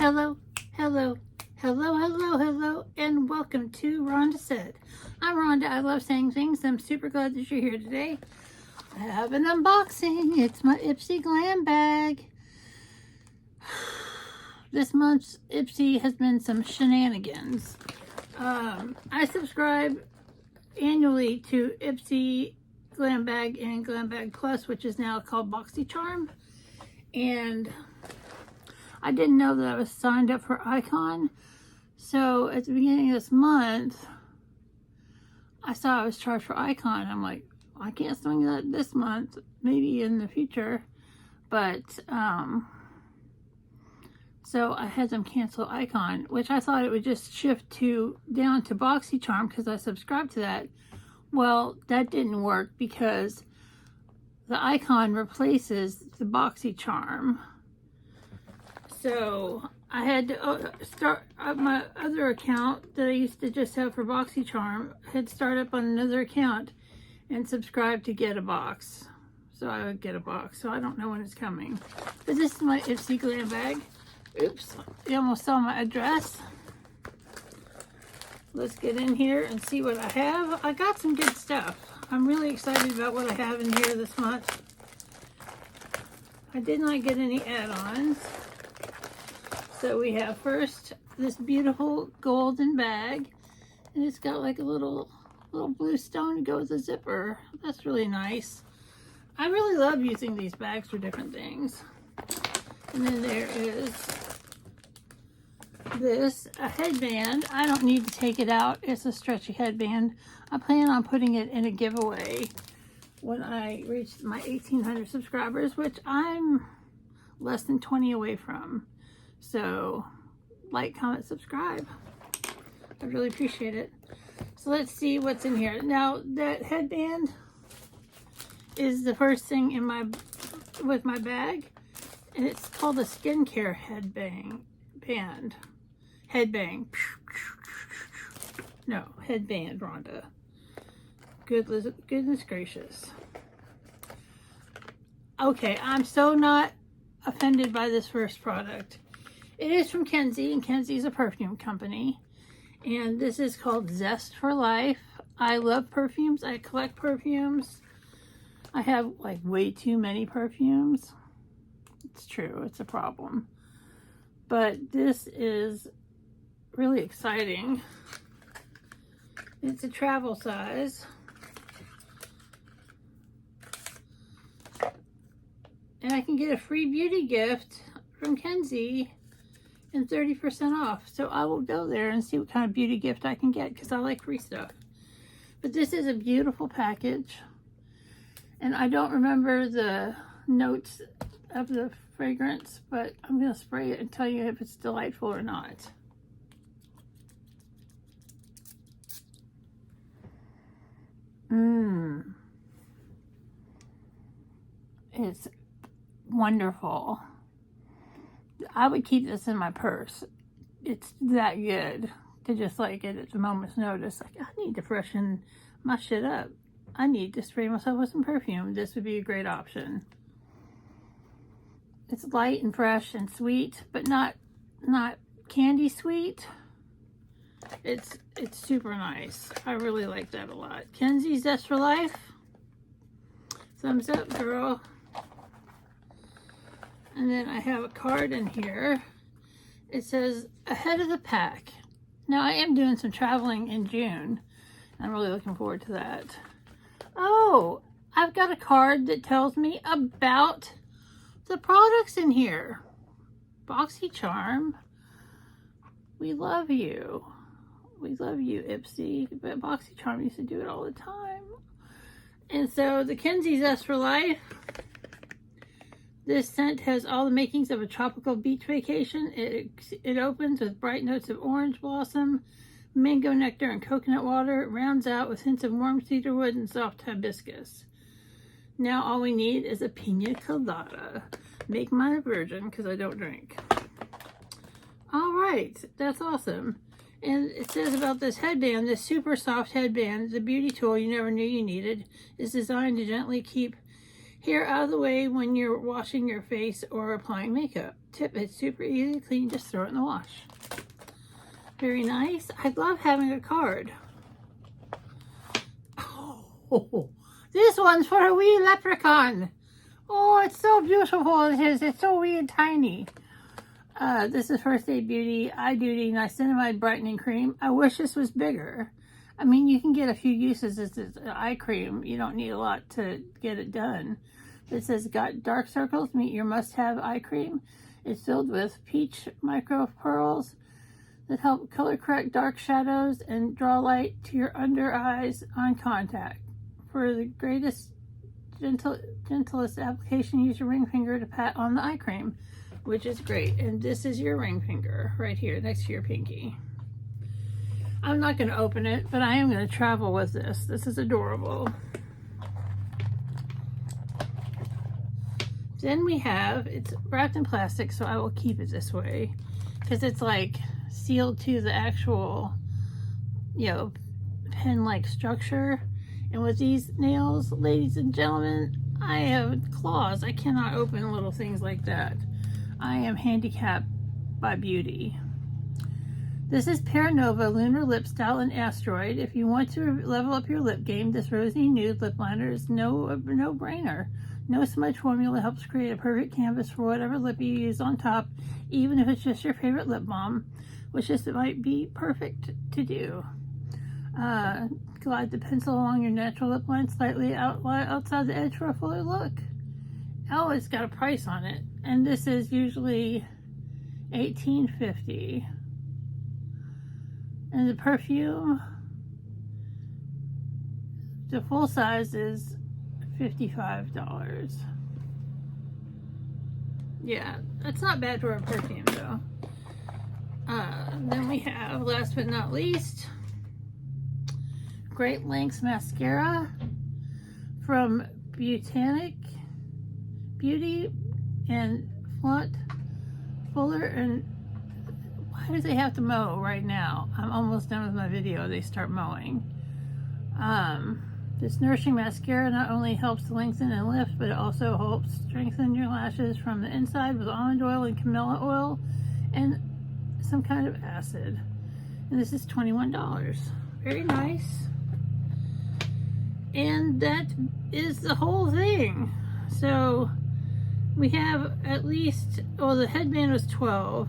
Hello, hello, hello, hello, hello, and welcome to Rhonda Said. I'm Rhonda. I love saying things. I'm super glad that you're here today. I have an unboxing. It's my Ipsy Glam bag. This month's Ipsy has been some shenanigans. I subscribe annually to Ipsy Glam Bag and Glam Bag Plus, which is now called BoxyCharm. And I didn't know that I was signed up for Icon. So at the beginning of this month, I saw I was charged for Icon. I'm like, I can't swing that this month, maybe in the future. But, so I had them cancel Icon, which I thought it would just shift down to BoxyCharm because I subscribed to that. Well, that didn't work because the Icon replaces the BoxyCharm. So I had to start up my other account that I used to just have for BoxyCharm. I had to start up on another account and subscribe to get a box. So I would get a box. So I don't know when it's coming. But this is my Ipsy Glam bag. Oops, you almost saw my address. Let's get in here and see what I have. I got some good stuff. I'm really excited about what I have in here this month. I did not get any add-ons. So we have first this beautiful golden bag, and it's got like a little blue stone to go with a zipper. That's really nice. I really love using these bags for different things. And then there is this, a headband. I don't need to take it out. It's a stretchy headband. I plan on putting it in a giveaway when I reach my 1,800 subscribers, which I'm less than 20 away from. So, like, comment, subscribe. I really appreciate it. So let's see what's in here. Now, that headband is the first thing in with my bag, and it's called a skincare headband. No, headband, Rhonda. Goodness gracious. Okay, I'm so not offended by this first product. It is from Kenzie, and Kenzie's a perfume company. And this is called Zest for Life. I love perfumes. I collect perfumes. I have like way too many perfumes. It's true. It's a problem. But this is really exciting. It's a travel size. And I can get a free beauty gift from Kenzie and 30% off. So I will go there and see what kind of beauty gift I can get because I like free stuff. But this is a beautiful package. And I don't remember the notes of the fragrance, but I'm going to spray it and tell you if it's delightful or not. It's wonderful. I would keep this in my purse. It's that good to just like it at a moment's notice. Like, I need to freshen my shit up. I need to spray myself with some perfume. This would be a great option. It's light and fresh and sweet, but not candy sweet. It's super nice. I really like that a lot. Kenzie, Zest for Life. Thumbs up, girl. And then I have a card in here. It says, ahead of the pack. Now, I am doing some traveling in June. I'm really looking forward to that. Oh, I've got a card that tells me about the products in here. BoxyCharm. We love you. We love you, Ipsy. But BoxyCharm used to do it all the time. And so, the Kenzie Zest for Life. This scent has all the makings of a tropical beach vacation. It opens with bright notes of orange blossom, mango nectar, and coconut water. It rounds out with hints of warm cedarwood and soft hibiscus. Now all we need is a pina colada. Make mine a virgin because I don't drink. All right, that's awesome. And it says about this headband, this super soft headband, the beauty tool you never knew you needed, is designed to gently keep hair out of the way when you're washing your face or applying makeup. Tip, it's super easy to clean, just throw it in the wash. Very nice. I love having a card. Oh, this one's for a wee leprechaun. Oh, it's so beautiful. It is. It's so wee and tiny. This is First Aid Beauty Eye Duty Niacinamide Brightening Cream. I wish this was bigger. I mean, you can get a few uses as an eye cream. You don't need a lot to get it done. It says, got dark circles, meet your must-have eye cream. It's filled with peach micro pearls that help color correct dark shadows and draw light to your under eyes on contact. For the greatest, gentlest application, use your ring finger to pat on the eye cream, which is great. And this is your ring finger right here next to your pinky. I'm not going to open it, but I am going to travel with this. This is adorable. Then we have, it's wrapped in plastic, so I will keep it this way because it's like sealed to the actual, you know, pen-like structure. And with these nails, ladies and gentlemen, I have claws. I cannot open little things like that. I am handicapped by beauty. This is Paranova Lunar Lip Style and Asteroid. If you want to level up your lip game, this rosy nude lip liner is no-brainer. No smudge formula helps create a perfect canvas for whatever lip you use on top, even if it's just your favorite lip balm, which just might be perfect to do. Glide the pencil along your natural lip line slightly outside the edge for a fuller look. Oh, it's got a price on it, and this is usually $18.50. And the perfume, the full size is $55. Yeah, that's not bad for a perfume though. Then we have, last but not least, Great Lengths Mascara from Botanic Beauty and Flaunt Fuller. And why do they have to mow right now? I'm almost done with my video. They start mowing. This nourishing mascara not only helps to lengthen and lift, but it also helps strengthen your lashes from the inside with almond oil and camellia oil and some kind of acid. And this is $21. Very nice. And that is the whole thing. So we have at least, well, the headband was $12.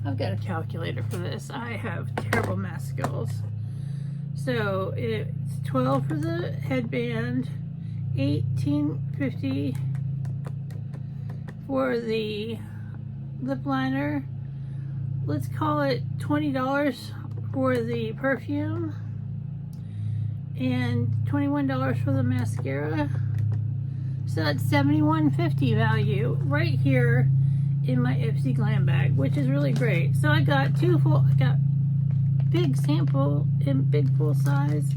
I've got a calculator for this. I have terrible math skills. So it's $12 for the headband, $18.50 for the lip liner. Let's call it $20 for the perfume and $21 for the mascara. So that's $71.50 value right here in my Ipsy Glam bag, which is really great. So I got big sample in big full size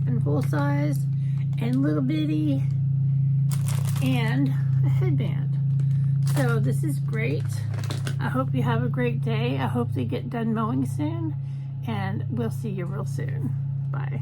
and little bitty and a headband. So this is great. I hope you have a great day. I hope they get done mowing soon, and we'll see you real soon. Bye.